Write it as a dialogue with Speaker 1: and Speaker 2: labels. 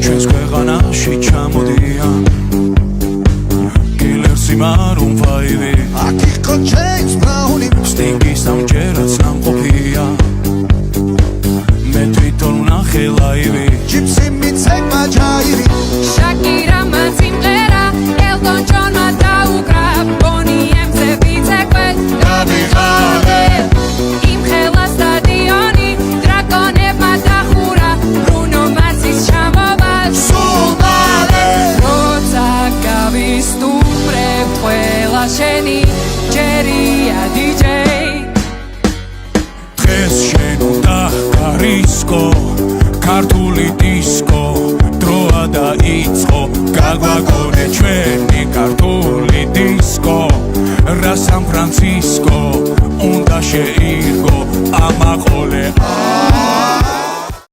Speaker 1: ჩვენს ქვეყანაში ჩამოდიან კილერსი მარუმ ფაივი
Speaker 2: აქ იყო ჯეიმს ბრაუნი
Speaker 1: სტინგის ამჯერად სამყოფია მე თვითონ ვნახე ლაივი
Speaker 2: ჯიპსი მიცეკმა ჯაირი
Speaker 3: შაკირამა სიმღერა ელტონ ჯონმა დაუკრა ბონი ემზე ვიცეკვე
Speaker 2: გამიღალე
Speaker 3: იმ ხელა სტადიონი დრაკონებმა დახურა ბრუნო მარსის ჩამოვა
Speaker 2: სულ მალე
Speaker 3: როცა გავისტუმრებ ყველა შენი ჯერია დიჯეი
Speaker 1: დღეს შენ უნდა გარისკო ქართული დისკო დროა დაიწყო გაგვაგონე ჩვენი ქართული დისკო რა სან ფრანცისკო უნდა შეირგო ამაყოლე